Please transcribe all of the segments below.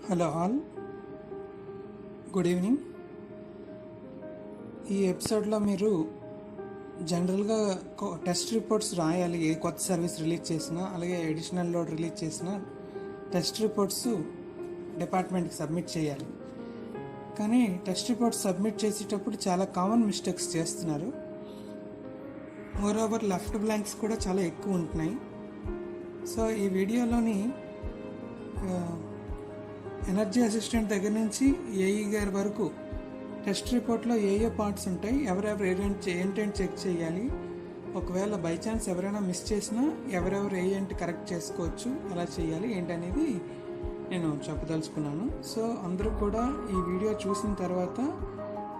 Hello all, good evening. ఈ ఎపిసోడ్లో మీరు జనరల్గా టెస్ట్ రిపోర్ట్స్ రాయాలి. ఏ కొత్త సర్వీస్ రిలీజ్ చేసినా, అలాగే అడిషనల్ లోడ్ రిలీజ్ చేసినా టెస్ట్ రిపోర్ట్స్ డిపార్ట్మెంట్కి సబ్మిట్ చేయాలి. కానీ టెస్ట్ రిపోర్ట్స్ సబ్మిట్ చేసేటప్పుడు చాలా కామన్ మిస్టేక్స్ చేస్తున్నారు. మోరోవర్ లెఫ్ట్ బ్లాంక్స్ కూడా చాలా ఎక్కువ ఉంటున్నాయి. సో ఈ వీడియోలోని ఎనర్జీ అసిస్టెంట్ దగ్గర నుంచి ఏఈ గారి వరకు టెస్ట్ రిపోర్ట్లో ఏ పార్ట్స్ ఉంటాయి, ఎవరెవరు ఏంటంటే చెక్ చేయాలి, ఒకవేళ బై ఛాన్స్ ఎవరైనా మిస్ చేసినా ఎవరెవరు ఏంటి కరెక్ట్ చేసుకోవచ్చు, ఎలా చేయాలి ఏంటనేది నేను చెప్పదలుచుకున్నాను. సో అందరూ కూడా ఈ వీడియో చూసిన తర్వాత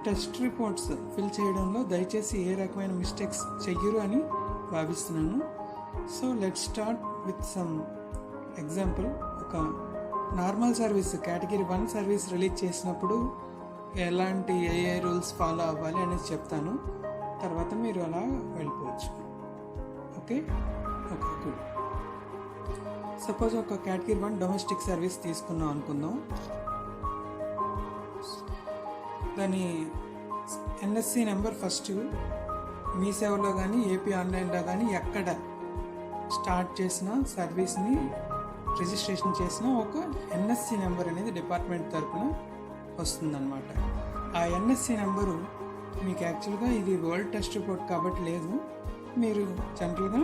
టెస్ట్ రిపోర్ట్స్ ఫిల్ చేయడంలో దయచేసి ఏ రకమైన మిస్టేక్స్ చెయ్యరు అని భావిస్తున్నాను. So let start with some example. ఒక normal service category 1 service release చేసినప్పుడు ఎలాంటి ఏ రూల్స్ ఫాలో అవ్వాలి అనేది చెప్తాను. తర్వాత మీరు అలా వెళ్ళిపోవచ్చు. Okay good. సపోజ్ ఒక కేటగిరీ 1 డొమెస్టిక్ సర్వీస్ తీసుకున్నాం అనుకుందాం. దాని ఎన్ఎస్సి నెంబర్ ఫస్ట్ మీ సేవలో కానీ ఏపీ ఆన్లైన్లో కానీ ఎక్కడ స్టార్ట్ చేసిన సర్వీస్ని రిజిస్ట్రేషన్ చేసిన ఒక ఎన్ఎస్సి నెంబర్ అనేది డిపార్ట్మెంట్ తరఫున వస్తుందన్నమాట. ఆ ఎన్ఎస్సి నెంబరు మీకు యాక్చువల్గా ఇది వరల్డ్ టెస్ట్ రిపోర్ట్ కాబట్టి లేదు, మీరు జనరల్గా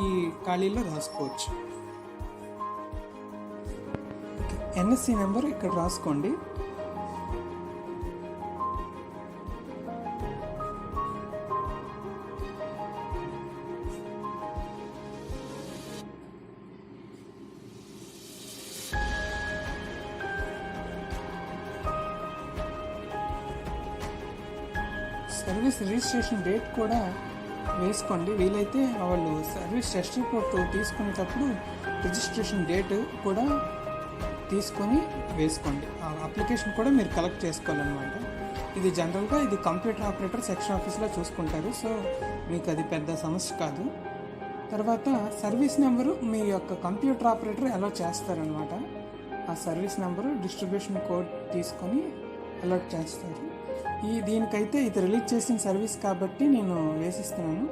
ఈ ఖాళీలో రాసుకోవచ్చు. ఎన్ఎస్సి నెంబర్ ఇక్కడ రాసుకోండి. సర్వీస్ రిజిస్ట్రేషన్ డేట్ కూడా వేసుకోండి. వీలైతే వాళ్ళు సర్వీస్ టెస్ట్ రిపోర్ట్ తీసుకునేటప్పుడు రిజిస్ట్రేషన్ డేట్ కూడా తీసుకొని వేసుకోండి. ఆ అప్లికేషన్ కూడా మీరు కలెక్ట్ చేసుకోవాలన్నమాట. ఇది జనరల్గా ఇది కంప్యూటర్ ఆపరేటర్ సెక్షన్ ఆఫీస్లో చూసుకుంటారు. సో మీకు అది పెద్ద సమస్య కాదు. తర్వాత సర్వీస్ నెంబరు మీ యొక్క కంప్యూటర్ ఆపరేటర్ అలర్ట్ చేస్తారనమాట. ఆ సర్వీస్ నెంబరు డిస్ట్రిబ్యూషన్ కోడ్ తీసుకొని అలర్ట్ చేస్తారు. దీనికైతే ఇది రిలీజ్ చేసిన సర్వీస్ కాబట్టి నేను వేసిస్తున్నాను.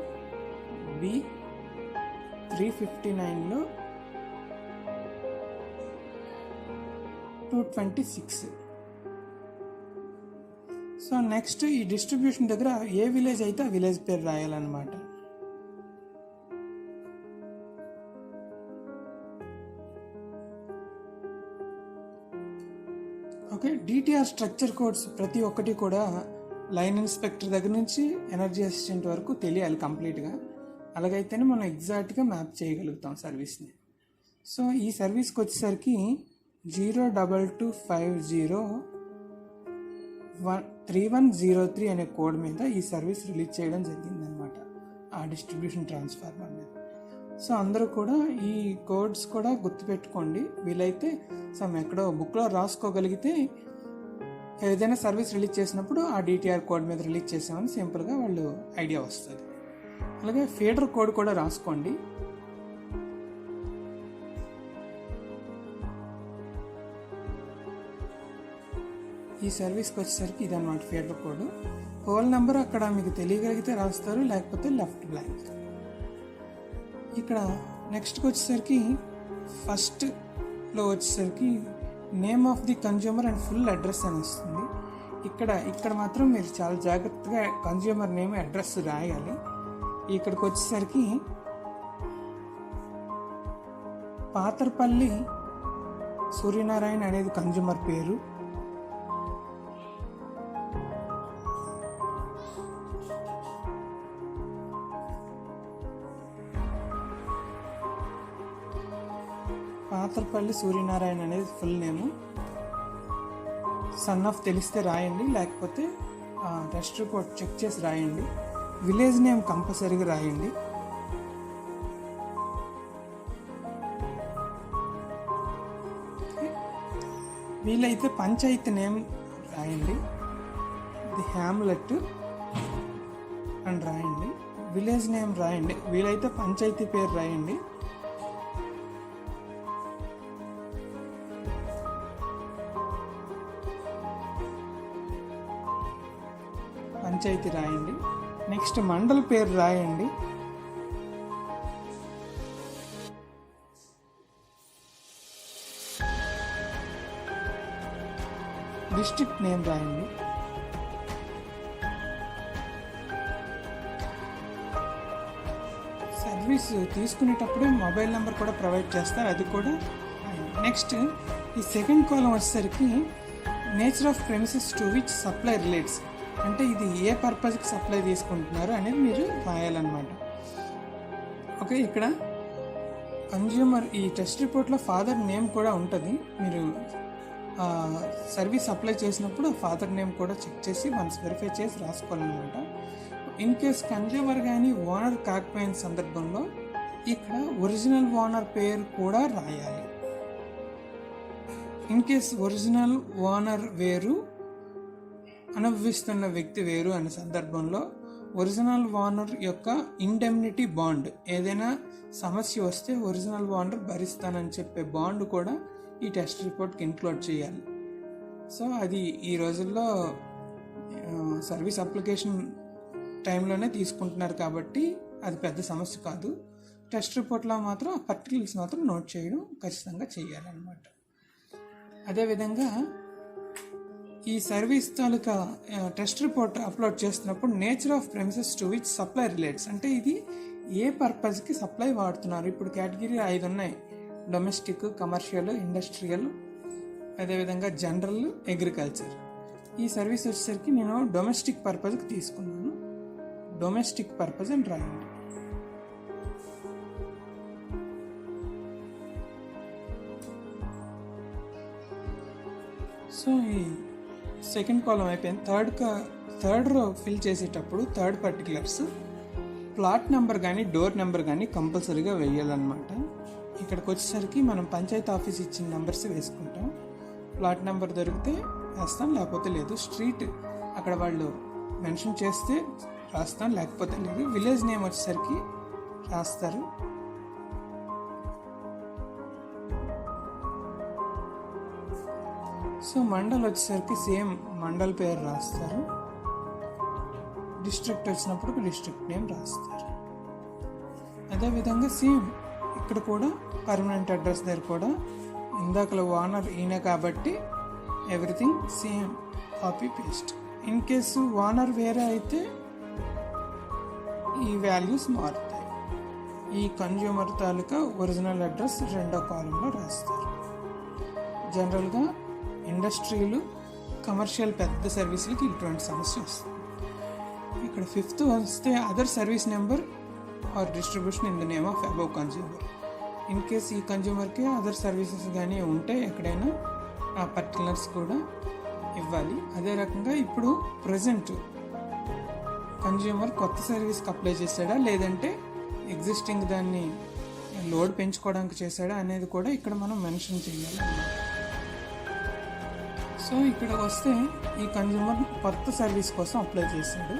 B359లో 226. సో నెక్స్ట్ ఈ డిస్ట్రిబ్యూషన్ దగ్గర ఏ విలేజ్ అయితే ఆ విలేజ్ పేరు రాయాలన్నమాట. ఓకే, డిటిఆర్ స్ట్రక్చర్ కోడ్స్ ప్రతి ఒక్కటి కూడా లైన్ ఇన్స్పెక్టర్ దగ్గర నుంచి ఎనర్జీ అసిస్టెంట్ వరకు తెలియాలి కంప్లీట్గా. అలాగైతేనే మనం ఎగ్జాక్ట్గా మ్యాప్ చేయగలుగుతాం సర్వీస్ని. సో ఈ సర్వీస్కి వచ్చేసరికి 022503103 అనే కోడ్ మీద ఈ సర్వీస్ రిలీజ్ చేయడం జరిగిందనమాట, ఆ డిస్ట్రిబ్యూషన్ ట్రాన్స్ఫార్మర్ మీద. సో అందరూ కూడా ఈ కోడ్స్ కూడా గుర్తుపెట్టుకోండి. వీలైతే ఎక్కడో బుక్లో రాసుకోగలిగితే ఏదైనా సర్వీస్ రిలీజ్ చేసినప్పుడు ఆ డిటిఆర్ కోడ్ మీద రిలీజ్ చేసామని సింపుల్గా వాళ్ళు ఐడియా వస్తుంది. అలాగే ఫీడర్ కోడ్ కూడా రాసుకోండి. ఈ సర్వీస్కి వచ్చేసరికి ఇదన్నమాట ఫీడర్ కోడ్. హోల్ నెంబర్ అక్కడ మీకు తెలియగలిగితే రాస్తారు, లేకపోతే లెఫ్ట్ బ్లాంక్. ఇక్కడ నెక్స్ట్కి వచ్చేసరికి ఫస్ట్లో వచ్చేసరికి name of the consumer and full address అని వస్తుంది. ఇక్కడ మాత్రం మీరు చాలా జాగ్రత్తగా కన్జ్యూమర్ నేమ్ అడ్రస్ రాయాలి. ఇక్కడికి వచ్చేసరికి పాతర్పల్లి సూర్యనారాయణ అనేది కన్జ్యూమర్ పేరు. పాతర్పల్లి సూర్యనారాయణ అనేది ఫుల్ నేము. సన్ ఆఫ్ తెలిస్తే రాయండి, లేకపోతే టెస్ట్ రిపోర్ట్ చెక్ చేసి రాయండి. విలేజ్ నేమ్ కంపల్సరీగా రాయండి. వీలైతే పంచాయతీ నేమ్ రాయండి, ది హ్యామ్లెట్ అని రాయండి. విలేజ్ నేమ్ రాయండి, వీలైతే పంచాయతీ పేరు రాయండి. పంచాయతీ రాయండి. నెక్స్ట్ మండల పేరు రాయండి. డిస్ట్రిక్ట్ నేమ్ రాయండి. సర్వీస్ తీసుకునేటప్పుడే మొబైల్ నెంబర్ కూడా ప్రొవైడ్ చేస్తారు, అది కూడా. నెక్స్ట్ ఈ సెకండ్ కాలం వచ్చేసరికి nature of premises to which supply relates, అంటే ఇది ఏ పర్పస్కి సప్లై తీసుకుంటున్నారు అనేది మీరు రాయాలన్నమాట. ఓకే, ఇక్కడ కన్జ్యూమర్ ఈ టెస్ట్ రిపోర్ట్లో ఫాదర్ నేమ్ కూడా ఉంటుంది. మీరు సర్వీస్ అప్లై చేసినప్పుడు ఆ ఫాదర్ నేమ్ కూడా చెక్ చేసి వన్స్ వెరిఫై చేసి రాసుకోవాలన్నమాట. ఇన్ కేస్ కన్జ్యూమర్ కానీ ఓనర్ కాకపోయిన సందర్భంలో ఇక్కడ ఒరిజినల్ ఓనర్ పేరు కూడా రాయాలి. ఇన్ కేస్ ఒరిజినల్ ఓనర్ వేరు, అనుభవిస్తున్న వ్యక్తి వేరు అనే సందర్భంలో ఒరిజినల్ ఓనర్ యొక్క ఇండెమ్నిటీ బాండ్, ఏదైనా సమస్య వస్తే ఒరిజినల్ ఓనర్ భరిస్తానని చెప్పే బాండ్ కూడా ఈ టెస్ట్ రిపోర్ట్కి ఇంక్లూడ్ చేయాలి. సో అది ఈ రోజుల్లో సర్వీస్ అప్లికేషన్ టైంలోనే తీసుకుంటున్నారు కాబట్టి అది పెద్ద సమస్య కాదు. టెస్ట్ రిపోర్ట్లో మాత్రం ఆ పర్టికులర్స్ మాత్రం నోట్ చేయడం ఖచ్చితంగా చేయాలన్నమాట. అదేవిధంగా ఈ సర్వీస్ తాలూకా టెస్ట్ రిపోర్ట్ అప్లోడ్ చేస్తున్నప్పుడు nature of premises to which supply relates, అంటే ఇది ఏ పర్పస్కి సప్లై వాడుతున్నారు. ఇప్పుడు కేటగిరీ 5 ఉన్నాయి: డొమెస్టిక్, కమర్షియల్, ఇండస్ట్రియల్, అదేవిధంగా జనరల్, అగ్రికల్చర్. ఈ సర్వీస్ వచ్చేసరికి నేను డొమెస్టిక్ పర్పస్కి తీసుకున్నాను. డొమెస్టిక్ పర్పస్ అని రాయండి. సో ఈ సెకండ్ కాలం అయిపోయింది. థర్డ్ రో ఫిల్ చేసేటప్పుడు థర్డ్ పర్టికులర్స్ ప్లాట్ నెంబర్ కానీ డోర్ నెంబర్ కానీ కంపల్సరీగా వేయాలన్నమాట. ఇక్కడికి వచ్చేసరికి మనం పంచాయతీ ఆఫీస్ ఇచ్చిన నెంబర్స్ వేసుకుంటాం. ప్లాట్ నెంబర్ దొరికితే వేస్తాం, లేకపోతే లేదు. స్ట్రీట్ అక్కడ వాళ్ళు మెన్షన్ చేస్తే రాస్తాం, లేకపోతే లేదు. విలేజ్ నేమ్ వచ్చేసరికి రాస్తారు. సో మండల్ వచ్చేసరికి సేమ్ మండల్ పేరు రాస్తారు. డిస్ట్రిక్ట్ వచ్చినప్పుడు డిస్ట్రిక్ట్ నేమ్ రాస్తారు. అదేవిధంగా సేమ్ ఇక్కడ కూడా పర్మనెంట్ అడ్రస్ దగ్గర కూడా ఇందాకలో ఓనర్ ఈయన కాబట్టి everything same copy paste. In case owner వేరే అయితే ఈ వాల్యూస్ మారుతాయి. ఈ కన్జ్యూమర్ తాలూకా ఒరిజినల్ అడ్రస్ రెండో కాలంలో రాస్తారు. జనరల్గా ఇండస్ట్రీలు, కమర్షియల్ పెద్ద సర్వీసులకి ఇటువంటి సమస్య వస్తుంది. ఇక్కడ 5th వస్తే other service number or distribution in the name of above consumer. In case ఈ కన్జ్యూమర్కి అదర్ సర్వీసెస్ కానీ ఉంటే ఎక్కడైనా ఆ పర్టికులర్స్ కూడా ఇవ్వాలి. అదే రకంగా ఇప్పుడు ప్రజెంట్ కన్జ్యూమర్ కొత్త సర్వీస్కి అప్లై చేశాడా లేదంటే ఎగ్జిస్టింగ్ దాన్ని లోడ్ పెంచుకోవడానికి చేశాడా అనేది కూడా ఇక్కడ మనం మెన్షన్ చేయాలి అన్నమాట. సో ఇక్కడ వస్తే ఈ కన్జ్యూమర్ కొత్త సర్వీస్ కోసం అప్లై చేశాడు.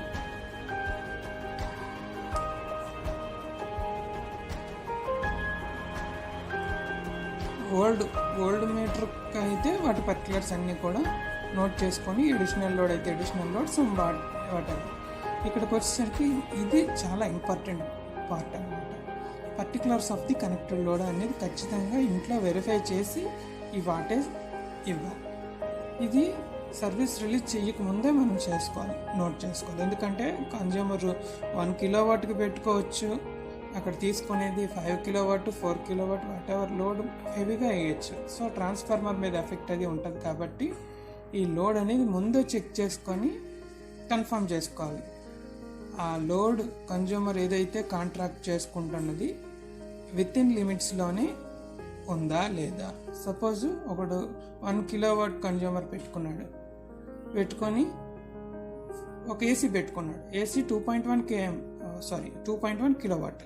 ఓల్డ్ మీటర్కి అయితే వాటి పర్టికులర్స్ అన్నీ కూడా నోట్ చేసుకొని ఎడిషనల్ లోడ్ అయితే ఎడిషనల్ లోడ్ సమ్ వాటర్. ఇక్కడికి వచ్చేసరికి ఇది చాలా ఇంపార్టెంట్ పార్ట్ అన్నమాట. Particulars of the connected load అనేది ఖచ్చితంగా ఇంట్లో వెరిఫై చేసి ఈ వాటేజ్ ఇవ్వాలి. ఇది సర్వీస్ రిలీజ్ చేయకముందే మనం నోట్ చేసుకోవాలి. ఎందుకంటే కన్జ్యూమర్ 1 కిలోవాట్కి పెట్టుకోవచ్చు, అక్కడ తీసుకునేది 5 kilowatt, 4 kilowatt, what ever load హెవీగా వేయచ్చు. సో ట్రాన్స్ఫార్మర్ మీద ఎఫెక్ట్ అది ఉంటుంది కాబట్టి ఈ లోడ్ అనేది ముందే చెక్ చేసుకొని కన్ఫర్మ్ చేసుకోవాలి. ఆ లోడ్ కన్జ్యూమర్ ఏదైతే కాంట్రాక్ట్ చేసుకుంటున్నది విత్ ఇన్ లిమిట్స్లోనే ఉందా లేదా. సపోజ్ ఒకడు 1 కిలోవాట్ కన్జ్యూమర్ పెట్టుకొని ఒక ఏసీ పెట్టుకున్నాడు. AC 2.1 kilowatt.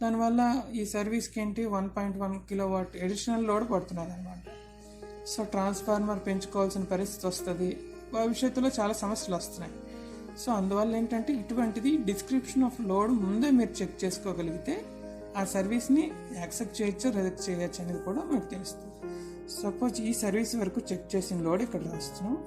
దానివల్ల ఈ సర్వీస్కి ఏంటి 1.1 కిలోవాట్ ఎడిషనల్ లోడ్ పడుతున్నది అనమాట. సో ట్రాన్స్ఫార్మర్ పెంచుకోవాల్సిన పరిస్థితి వస్తుంది, భవిష్యత్తులో చాలా సమస్యలు వస్తున్నాయి. సో అందువల్ల ఏంటంటే ఇటువంటిది డిస్క్రిప్షన్ ఆఫ్ లోడ్ ముందే మీరు చెక్ చేసుకోగలిగితే ఆ సర్వీస్ని యాక్సెప్ట్ చేయొచ్చు, రిజెక్ట్ చేయొచ్చు అనేది కూడా మీకు తెలుస్తుంది. సపోజ్ ఈ సర్వీస్ వరకు చెక్ చేసిన లోడ్ ఇక్కడ రాస్తున్నాం.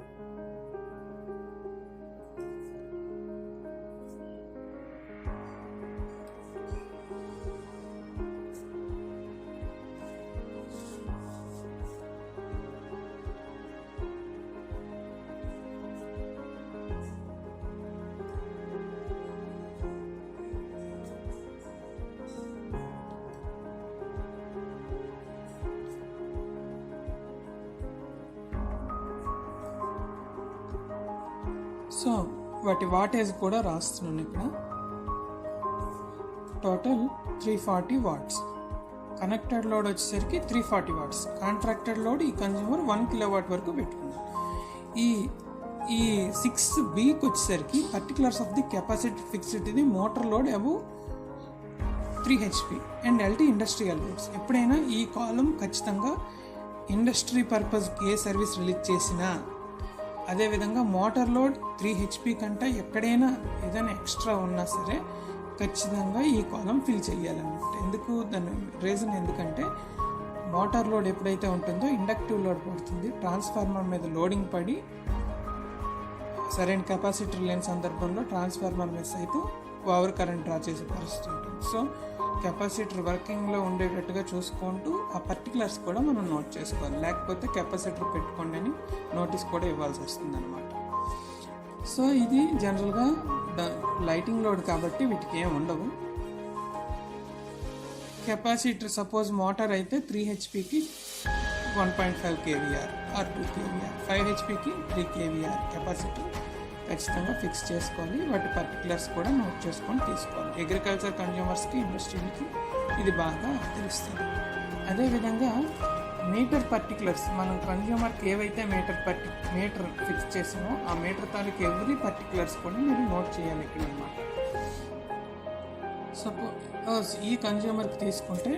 సో వాటి వాటేజ్ కూడా రాస్తున్నాను ఇక్కడ. Total 340 watts. కనెక్టెడ్ లోడ్ వచ్చేసరికి 340 వాట్స్. కాంట్రాక్టెడ్ లోడ్ ఈ కన్జ్యూమర్ 1 కిలోవాట్ వరకు పెట్టుకున్నాం. ఈ 6Bకి వచ్చేసరికి particulars of the capacity fixed ఇది motor load above 3 HP and LT industrial loads. ఎప్పుడైనా ఈ కాలం ఖచ్చితంగా ఇండస్ట్రీ పర్పస్కి ఏ సర్వీస్ రిలీజ్ చేసినా, అదేవిధంగా మోటార్ లోడ్ 3 HP కంటే ఎక్కడైనా ఏదైనా ఎక్స్ట్రా ఉన్నా సరే ఖచ్చితంగా ఈ కాలం ఫిల్ చేయాలన్నమాట. ఎందుకు దాని రీజన్ ఎందుకంటే మోటార్ లోడ్ ఎప్పుడైతే ఉంటుందో ఇండక్టివ్ లోడ్ పడుతుంది. ట్రాన్స్ఫార్మర్ మీద లోడింగ్ పడి సరైన కెపాసిటీ లేని సందర్భంలో ట్రాన్స్ఫార్మర్ మిస్ అయితే ఓవర్ కరెంట్ డ్రా చేసే పరిస్థితి ఉంటుంది. సో కెపాసిటర్ వర్కింగ్లో ఉండేటట్టుగా చూసుకుంటూ ఆ పర్టికులర్స్ కూడా మనం నోట్ చేసుకోవాలి. లేకపోతే కెపాసిటర్ పెట్టుకోండి అని నోటీస్ కూడా ఇవ్వాల్సి వస్తుంది అనమాట. సో ఇది జనరల్గా లైటింగ్ లోడ్ కాబట్టి వీటికి ఏం ఉండవు. కెపాసిటర్ సపోజ్ మోటార్ అయితే 3 HPకి 1.5 kVR ఆర్ 2 kVR, 5 HPకి 3 kVR కెపాసిటర్ ఖచ్చితంగా ఫిక్స్ చేసుకోవాలి. వాటి పర్టికులర్స్ కూడా నోట్ చేసుకొని తీసుకోవాలి. అగ్రికల్చర్ కన్జ్యూమర్స్కి, ఇండస్ట్రీలకి ఇది బాగా తెలుస్తుంది. అదేవిధంగా మీటర్ పర్టికులర్స్, మనం కన్జ్యూమర్కి ఏవైతే మీటర్ ఫిక్స్ చేసామో ఆ మీటర్ తాలూకు ఎవ్రీ పర్టికులర్స్ కూడా మీరు నోట్ చేయాలి ఇక్కడ అన్నమాట. సపోజ్ ఈ కన్జ్యూమర్కి తీసుకుంటే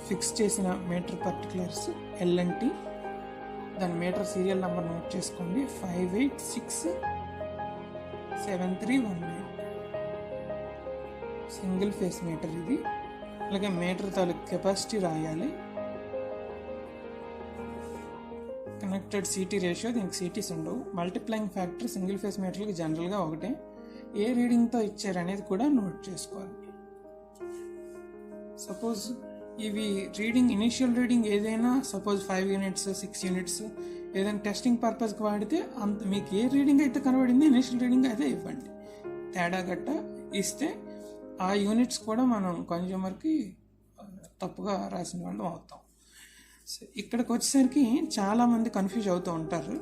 ఫిక్స్ చేసిన మీటర్ పర్టికులర్స్ LNT, దాని మీటర్ సీరియల్ నెంబర్ నోట్ చేసుకోండి 5867319. సింగిల్ ఫేస్ మీటర్ ఇది. అలాగే మీటర్ తాలూకు కెపాసిటీ రాయాలి. కనెక్టెడ్ CT రేషియో, దీనికి CTs ఉండవు. మల్టిప్లైయింగ్ ఫ్యాక్టర్ సింగిల్ ఫేస్ మీటర్కి జనరల్గా ఒకటే. ఏ రీడింగ్తో ఇచ్చారనేది కూడా నోట్ చేసుకోవాలి. సపోజ్ ఇవి రీడింగ్, ఇనిషియల్ రీడింగ్ ఏదైనా సపోజ్ 5 యూనిట్స్ 6 యూనిట్స్ ఏదైనా టెస్టింగ్ పర్పస్కి వాడితే అంత మీకు ఏ రీడింగ్ అయితే కనబడిందో ఇనిషియల్ రీడింగ్ అయితే ఇవ్వండి. తేడా గట్ట ఇస్తే ఆ యూనిట్స్ కూడా మనం కన్జ్యూమర్కి తప్పుగా రాసిన వాళ్ళు అవుతాం. ఇక్కడికి వచ్చేసరికి చాలామంది కన్ఫ్యూజ్ అవుతూ ఉంటారు.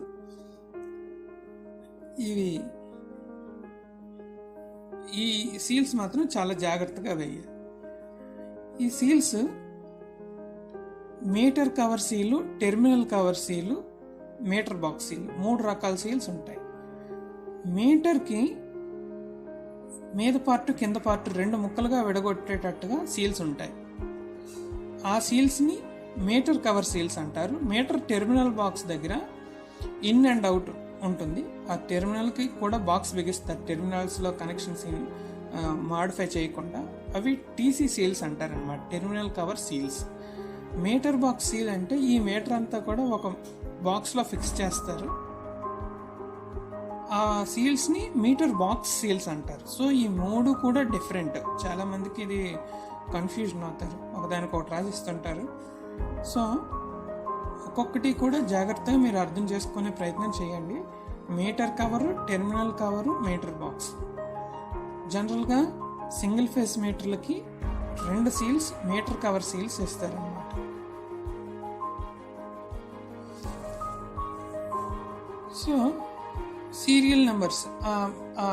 ఈ సీల్స్ మాత్రం చాలా జాగ్రత్తగా వేయాలి. ఈ seals meter cover seal, terminal cover seal, meter box seal, 3 రకాల సీల్స్ ఉంటాయి. మీటర్కి మీద పార్ట్ కింద పార్ట్ 2 ముక్కలుగా విడగొట్టేటట్టుగా సీల్స్ ఉంటాయి. ఆ సీల్స్ని మీటర్ కవర్ సీల్స్ అంటారు. మీటర్ టెర్మినల్ బాక్స్ దగ్గర ఇన్ అండ్ అవుట్ ఉంటుంది. ఆ టెర్మినల్కి కూడా బాక్స్ బిగిస్తారు, టెర్మినల్స్లో కనెక్షన్స్ మాడిఫై చేయకుండా. అవి TC సీల్స్ అంటారు అన్నమాట, terminal cover seals. Meter box seal అంటే ఈ మీటర్ అంతా కూడా ఒక బాక్స్లో ఫిక్స్ చేస్తారు. ఆ సీల్స్ని మీటర్ బాక్స్ సీల్స్ అంటారు. సో ఈ 3 కూడా డిఫరెంట్. చాలామందికి ఇది కన్ఫ్యూజన్ అవుతారు, ఒకదానికి ఒకటి రాసిస్తుంటారు. సో ఒక్కొక్కటి కూడా జాగ్రత్తగా మీరు అర్థం చేసుకునే ప్రయత్నం చేయండి. Meter cover, terminal cover, meter box. జనరల్గా సింగిల్ ఫేస్ మీటర్లకి 2 సీల్స్ మీటర్ కవర్ సీల్స్ ఇస్తారన్నమాట. సో సీరియల్ నెంబర్స్, ఆ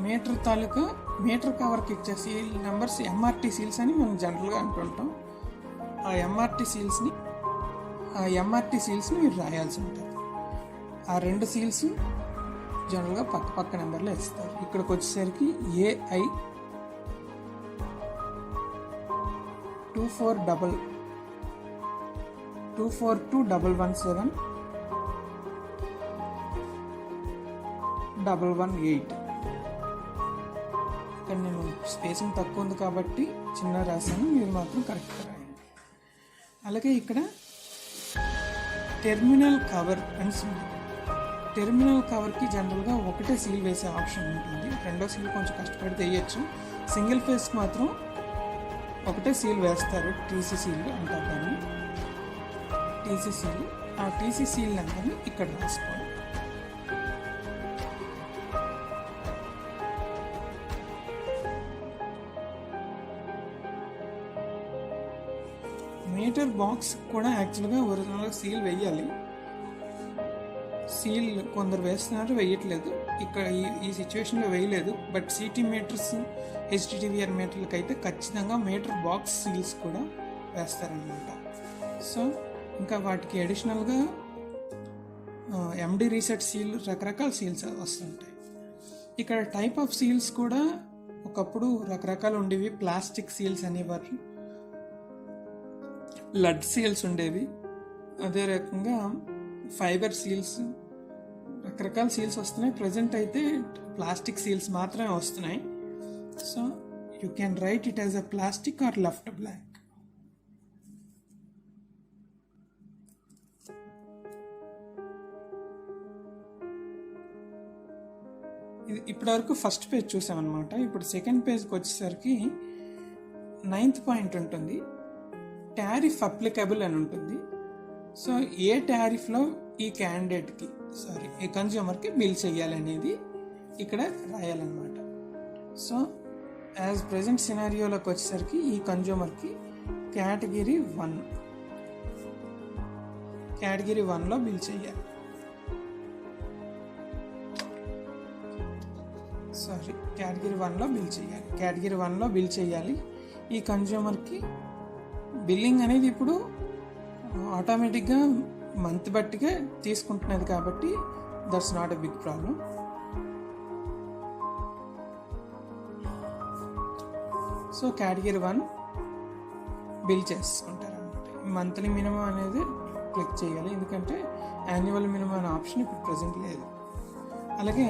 మీటర్ తాలూకా మీటర్ కవర్కి ఇచ్చే సీరియల్ నెంబర్స్ MRT సీల్స్ అని మనం జనరల్గా అంటుంటాం. ఆ MRT సీల్స్ని మీరు రాయాల్సి ఉంటుంది. ఆ 2 సీల్స్ జనరల్గా పక్క నెంబర్లో ఇస్తారు. ఇక్కడికి వచ్చేసరికి AI 2421171118. ఇక్కడ నేను స్పేసింగ్ తక్కువ ఉంది కాబట్టి చిన్న రాశాను, మీరు మాత్రం కరెక్ట్గా రాయండి. అలాగే ఇక్కడ టెర్మినల్ కవర్ అని ఉంది. టెర్మినల్ కవర్కి జనరల్గా ఒకటే సీల్ వేసే ఆప్షన్ ఉంటుంది. 2వ సీల్ కొంచెం కష్టపడితే వేయచ్చు. సింగిల్ ఫేస్కి మాత్రం ఒకటే సీల్ వేస్తారు, TC సీల్ అంటారు దాన్ని. TC సీల్, ఆ TC సీల్ నెంబర్ని ఇక్కడ రాసుకోండి. మీటర్ బాక్స్ కూడా యాక్చువల్గా ఒరిజినల్గా సీల్ వేయాలి. సీల్ కొందరు వేస్తున్నారు, వేయట్లేదు. ఇక్కడ ఈ సిచ్యువేషన్లో వేయలేదు. బట్ సిటీ మీటర్స్, హెచ్డిటివిఆర్ మీటర్లకి అయితే ఖచ్చితంగా మీటర్ బాక్స్ సీల్స్ కూడా వేస్తారనమాట. సో ఇంకా వాటికి అడిషనల్గా ఎండి రీసెట్ సీల్, రకరకాల సీల్స్ వస్తుంటాయి. ఇక్కడ టైప్ ఆఫ్ సీల్స్ కూడా ఒకప్పుడు రకరకాలు ఉండేవి. ప్లాస్టిక్ సీల్స్ అనేవారు, లడ్ సీల్స్ ఉండేవి, అదే రకంగా ఫైబర్ సీల్స్, రకరకాల సీల్స్ వస్తున్నాయి. ప్రజెంట్ అయితే ప్లాస్టిక్ సీల్స్ మాత్రమే వస్తున్నాయి. So you can write it as a plastic are left blank. ఇప్పటివరకు ఫస్ట్ పేజ్ చూసామన్నమాట. ఇప్పుడు సెకండ్ పేజ్కి వచ్చేసరికి 9th పాయింట్ ఉంటుంది, టారిఫ్ అప్లికబుల్ అని ఉంటుంది. సో ఏ టారిఫ్లో ఈ క్యాండిడేట్కి ఈ కన్జ్యూమర్కి బిల్ చేయాలి అనేది ఇక్కడ రాయాలన్నమాట. సో యాజ్ ప్రజెంట్ సినారియోలోకి వచ్చేసరికి ఈ కన్జ్యూమర్కి కేటగిరీ 1లో బిల్ చేయాలి. కేటగిరీ 1లో బిల్ చేయాలి. ఈ కన్జ్యూమర్కి బిల్లింగ్ అనేది ఇప్పుడు ఆటోమేటిక్గా మంత్ బట్టిగా తీసుకుంటున్నది కాబట్టి that's not a big problem. So category 1 bill చేసుకుంటారు అనమాట. మంత్లీ మినిమం అనేది క్లిక్ చేయాలి, ఎందుకంటే యాన్యువల్ మినిమం అనే ఆప్షన్ ఇప్పుడు ప్రజెంట్ లేదు. అలాగే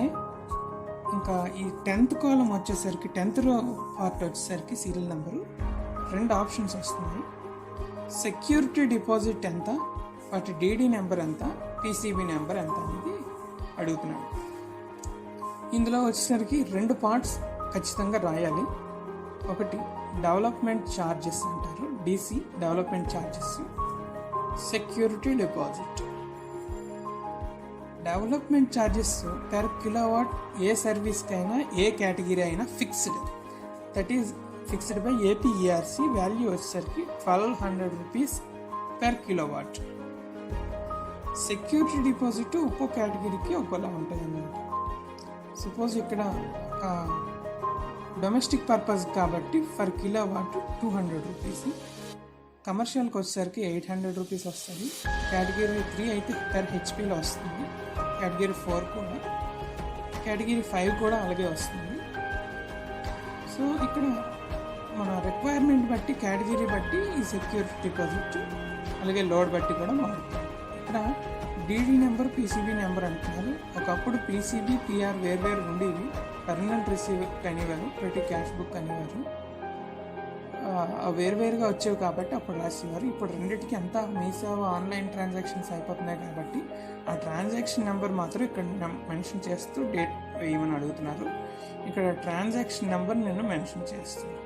ఇంకా ఈ 10th కాలం వచ్చేసరికి 10th రో పార్ట్ వచ్చేసరికి సీరియల్ నెంబరు 2 ఆప్షన్స్ వస్తున్నాయి. సెక్యూరిటీ డిపాజిట్ ఎంత, వాటి డీడీ నెంబర్ ఎంత, పీసీబీ నెంబర్ ఎంత అనేది అడుగుతున్నాడు. ఇందులో వచ్చేసరికి 2 పార్ట్స్ ఖచ్చితంగా రాయాలి. ఒకటి డెవలప్మెంట్ ఛార్జెస్ అంటారు, DC development charges, security deposit. Development charges per kilowatt ఏ సర్వీస్కి అయినా ఏ కేటగిరీ అయినా fixed, that is fixed by APERC. Value వచ్చేసరికి 1200 rupees per kilowatt. Security deposit ఒక్కో కేటగిరీకి ఒక్కోలా ఉంటుంది అన్నమాట. సపోజ్ ఇక్కడ డొమెస్టిక్ పర్పస్ కాబట్టి పర్ కిలోవాట్ 200 రూపీస్. కమర్షియల్కి వచ్చేసరికి 800 రూపీస్ వస్తుంది. కేటగిరీ 3 అయితే పర్ హెచ్పీలో వస్తుంది. కేటగిరీ 4 కూడా, కేటగిరీ 5 కూడా అలాగే వస్తుంది. సో ఇక్కడ మన రిక్వైర్మెంట్ బట్టి, కేటగిరీ బట్టి ఈ సెక్యూరిటీ డిపాజిట్ అలాగే లోడ్ బట్టి కూడా మారుతుంది. ఇక్కడ డీడీ నెంబర్, పీసీబీ నెంబర్ అంటున్నారు. ఒకప్పుడు పీసీబీ, పిఆర్ వేర్వేరు ఉండేవి. పర్మనెంట్ రిసీవ్ అనేవారు, ప్రతి క్యాష్ బుక్ అనేవారు. వేరువేరుగా వచ్చేవి కాబట్టి అప్పుడు రాసేవారు. ఇప్పుడు రెండింటికి అంతా మీ సేవ ఆన్లైన్ ట్రాన్సాక్షన్స్ అయిపోతున్నాయి కాబట్టి ఆ ట్రాన్సాక్షన్ నెంబర్ మాత్రం ఇక్కడ మెన్షన్ చేస్తూ డేట్ వేయమని అడుగుతున్నారు. ఇక్కడ ట్రాన్సాక్షన్ నెంబర్ నేను మెన్షన్ చేస్తున్నాను.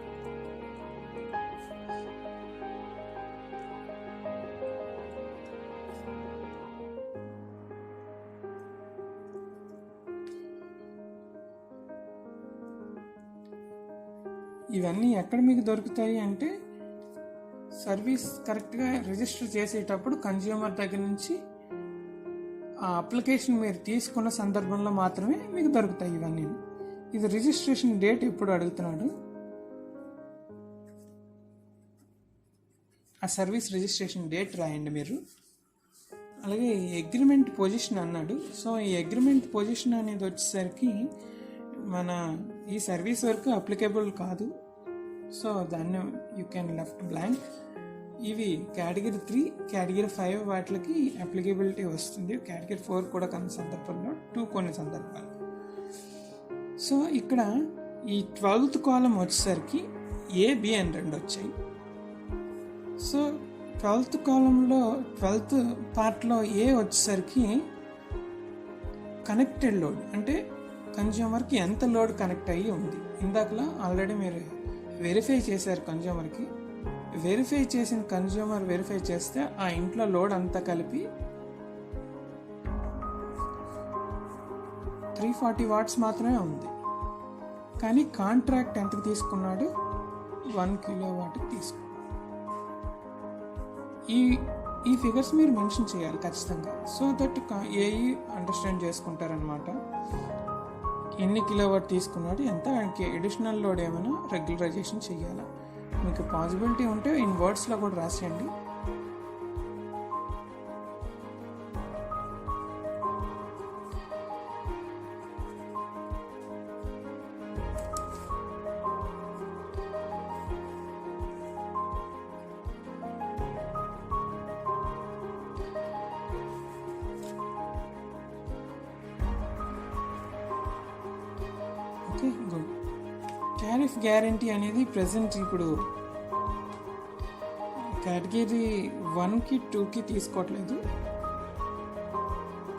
ఇవన్నీ ఎక్కడ మీకు దొరుకుతాయి అంటే సర్వీస్ కరెక్ట్గా రిజిస్టర్ చేసేటప్పుడు కన్జ్యూమర్ దగ్గర నుంచి ఆ అప్లికేషన్ మీరు తీసుకున్న సందర్భంలో మాత్రమే మీకు దొరుకుతాయి ఇవన్నీ. ఇది రిజిస్ట్రేషన్ డేట్ ఎప్పుడు అడుగుతున్నాడు, ఆ సర్వీస్ రిజిస్ట్రేషన్ డేట్ రాయండి మీరు. అలాగే అగ్రిమెంట్ పొజిషన్ అన్నాడు. సో ఈ అగ్రిమెంట్ పొజిషన్ అనేది వచ్చేసరికి మన ఈ సర్వీస్ వరకు అప్లికేబుల్ కాదు. సో దాన్ని యూ క్యాన్ లెఫ్ట్ బ్లాంక్. ఇవి కేటగిరీ 3, కేటగిరీ 5 వాటికి అప్లికేబిలిటీ వస్తుంది. కేటగిరీ 4 కూడా కొన్ని సందర్భాల్లో, 2 కొన్ని సందర్భాలు. సో ఇక్కడ ఈ 12th కాలం వచ్చేసరికి ఏ, బి అని 2 వచ్చాయి. సో 12th కాలంలో 12th పార్ట్లో ఏ వచ్చేసరికి కనెక్టెడ్ లోడ్, అంటే కన్జ్యూమర్కి ఎంత లోడ్ కనెక్ట్ అయ్యి ఉంది. ఇందాకలా ఆల్రెడీ మీరు వెరిఫై చేశారు కన్జ్యూమర్కి. వెరిఫై చేసిన కన్జ్యూమర్ వెరిఫై చేస్తే ఆ ఇంట్లో లోడ్ అంతా కలిపి 340 వాట్స్ మాత్రమే ఉంది. కానీ కాంట్రాక్ట్ ఎంతకు తీసుకున్నాడు, 1 కిలోవాట్కి తీసుకున్నాడు. ఈ ఫిగర్స్ మీరు మెన్షన్ చేయాలి ఖచ్చితంగా, సో దట్ ఏఈ అండర్స్టాండ్ చేసుకుంటారనమాట. ఎన్ని కిలోవాట్ తీసుకున్నాడు, ఎంత, ఆయనకి అడిషనల్ లోడ్ ఏమైనా రెగ్యులరైజేషన్ చేయాలా. మీకు పాసిబిలిటీ ఉంటే ఇన్ వర్డ్స్లో కూడా రాసేయండి. Okay, good. టారిఫ్ గ్యారంటీ అనేది ప్రజెంట్ ఇప్పుడు కేటగిరీ 1కి 2కి తీసుకోవట్లేదు,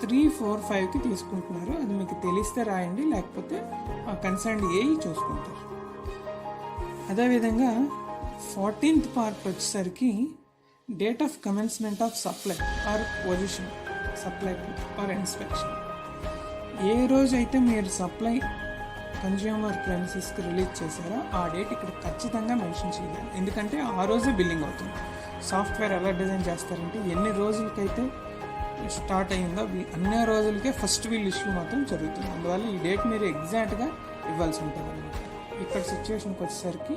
3, 4, 5కి తీసుకుంటున్నారు. అది మీకు తెలిస్తే రాయండి, లేకపోతే ఆ కన్సర్న్ ఏఈ చూసుకుంటారు. అదేవిధంగా 14th పార్ట్ వచ్చేసరికి date of commencement of supply or position supply or inspection. ఏ రోజైతే మీరు సప్లై కన్జ్యూమర్ ప్రెమిసెస్కి రిలీజ్ చేశారో ఆ డేట్ ఇక్కడ ఖచ్చితంగా మెన్షన్ చేయాలి, ఎందుకంటే ఆ రోజే బిల్లింగ్ అవుతుంది. సాఫ్ట్వేర్ ఎలా డిజైన్ చేస్తారంటే ఎన్ని రోజులకైతే స్టార్ట్ అయ్యిందో అన్ని రోజులకే ఫస్ట్ బిల్ ఇష్యూ మాత్రం జరుగుతుంది. అందువల్ల ఈ డేట్ మీరు ఎగ్జాక్ట్గా ఇవ్వాల్సి ఉంటుంది అన్నమాట. ఇక్కడ సిచ్యువేషన్కి వచ్చేసరికి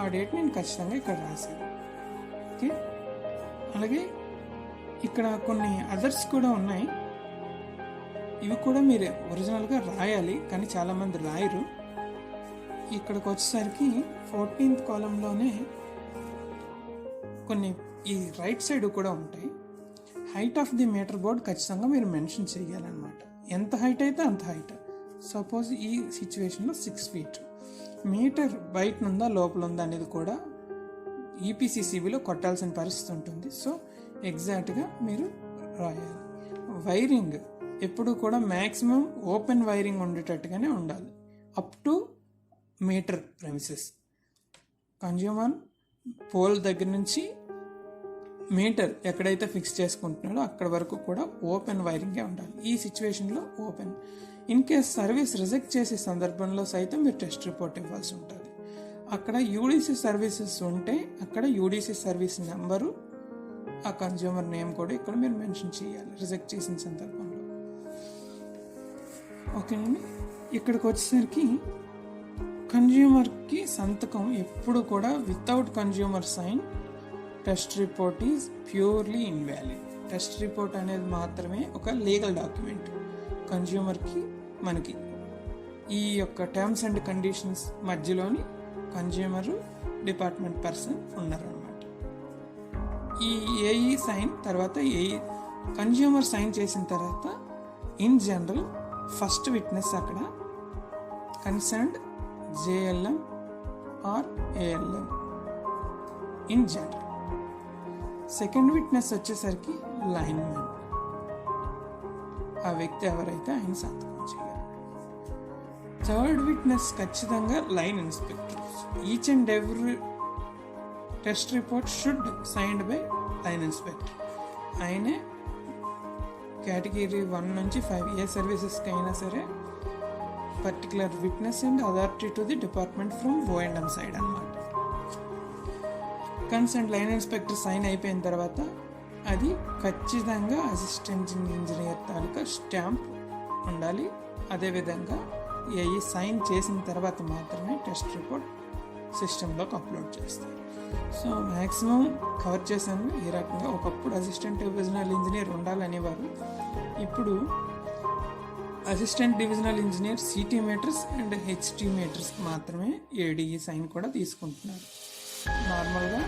ఆ డేట్ నేను ఖచ్చితంగా ఇక్కడ రాశాను. ఓకే, అలాగే ఇక్కడ కొన్ని అదర్స్ కూడా ఉన్నాయి, ఇవి కూడా మీరు ఒరిజినల్గా రాయాలి, కానీ చాలామంది రాయరు. ఇక్కడికి వచ్చేసరికి 14th కాలంలోనే కొన్ని ఈ రైట్ సైడ్ కూడా ఉంటాయి. Height of the meter board ఖచ్చితంగా మీరు మెన్షన్ చేయాలన్నమాట. ఎంత హైట్ అయితే అంత హైట్. సపోజ్ ఈ సిచ్యువేషన్లో 6 feet, మీటర్ బయట ఉందా లోపల ఉందా అనేది కూడా ఈపీసీసీబీలో కొట్టాల్సిన పరిస్థితి ఉంటుంది. సో ఎగ్జాక్ట్గా మీరు రాయాలి. వైరింగ్ ఎప్పుడు కూడా మ్యాక్సిమం ఓపెన్ వైరింగ్ ఉండేటట్టుగానే ఉండాలి, up to meter premises. Consumer pole దగ్గర నుంచి మీటర్ ఎక్కడైతే ఫిక్స్ చేసుకుంటున్నాడో అక్కడ వరకు కూడా ఓపెన్ వైరింగే ఉండాలి. ఈ సిచ్యువేషన్లో open. In case service reject చేసే సందర్భంలో సైతం మీరు టెస్ట్ రిపోర్ట్ ఇవ్వాల్సి ఉంటుంది. అక్కడ యూడీసీ సర్వీసెస్ ఉంటే అక్కడ యూడీసీ సర్వీస్ నెంబరు, ఆ కన్జ్యూమర్ నేమ్ కూడా ఇక్కడ మీరు మెన్షన్ చేయాలి రిజెక్ట్ చేసిన సందర్భంలో. ఓకేనండి, ఇక్కడికి వచ్చేసరికి కన్జ్యూమర్కి సంతకం ఎప్పుడు కూడా without consumer sign test report is purely invalid. Test report అనేది మాత్రమే ఒక లీగల్ డాక్యుమెంట్. కన్జ్యూమర్కి మనకి ఈ యొక్క టర్మ్స్ అండ్ కండిషన్స్ మధ్యలోని కన్జ్యూమర్ డిపార్ట్మెంట్ పర్సన్ ఉన్నారనమాట. ఈ ఏఈ సైన్ తర్వాత కన్జ్యూమర్ సైన్ చేసిన తర్వాత ఇన్ జనరల్ ఫస్ట్ విట్నెస్ అక్కడ concerned JLM or ALM in general. Second witness వచ్చేసరికి లైన్ మ్యాన్, ఆ వ్యక్తి ఎవరైతే ఆయన సంతకం చేయాలి. థర్డ్ విట్నెస్ ఖచ్చితంగా line inspector. Each and every test report should signed by line inspector. ఆయనే కేటగిరీ 1 నుంచి 5 ఏ సర్వీసెస్కి అయినా సరే particular witness and authority to the department from O&M side అన్నమాట. కన్సర్న్ లైన్ ఇన్స్పెక్టర్ సైన్ అయిపోయిన తర్వాత అది ఖచ్చితంగా అసిస్టెంట్ ఇంజనీర్ తాలూకా స్టాంప్ ఉండాలి. అదేవిధంగా ఏఈ సైన్ చేసిన తర్వాత మాత్రమే టెస్ట్ రిపోర్ట్ సిస్టంలోకి అప్లోడ్ చేస్తారు. సో మ్యాక్సిమం కవర్ చేశాను ఈ రకంగా. ఒకప్పుడు అసిస్టెంట్ డివిజనల్ ఇంజనీర్ ఉండాలనేవారు, ఇప్పుడు assistant divisional engineer city meters and HT మీటర్స్కి మాత్రమే ఏడీఈ సైన్ కూడా తీసుకుంటున్నారు. నార్మల్గా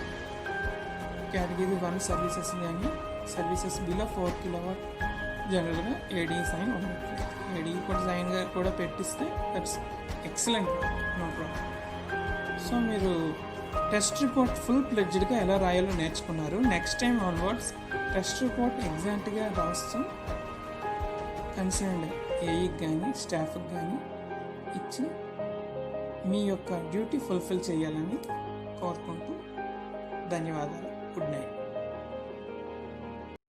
కేటగిరీ 1 సర్వీసెస్ కానీ సర్వీసెస్ బిలో 4 kilowatt జనరల్గా ఏడీఈ సైన్ ఉండట్లేదు. ఏడీఈ కూడా సైన్గా కూడా పెట్టిస్తే that's excellent, no problem. So మీరు టెస్ట్ రిపోర్ట్ ఫుల్ ప్లెడ్జ్డ్గా ఎలా రాయాలో నేర్చుకున్నారు. Next time onwards test report ఎగ్జాక్ట్గా రాస్తూ కన్సర్న్డ్ ఏఈకి కానీ స్టాఫ్కి కానీ ఇచ్చి మీ యొక్క డ్యూటీ ఫుల్ఫిల్ చేయాలని కోరుకుంటూ ధన్యవాదాలు. Good night.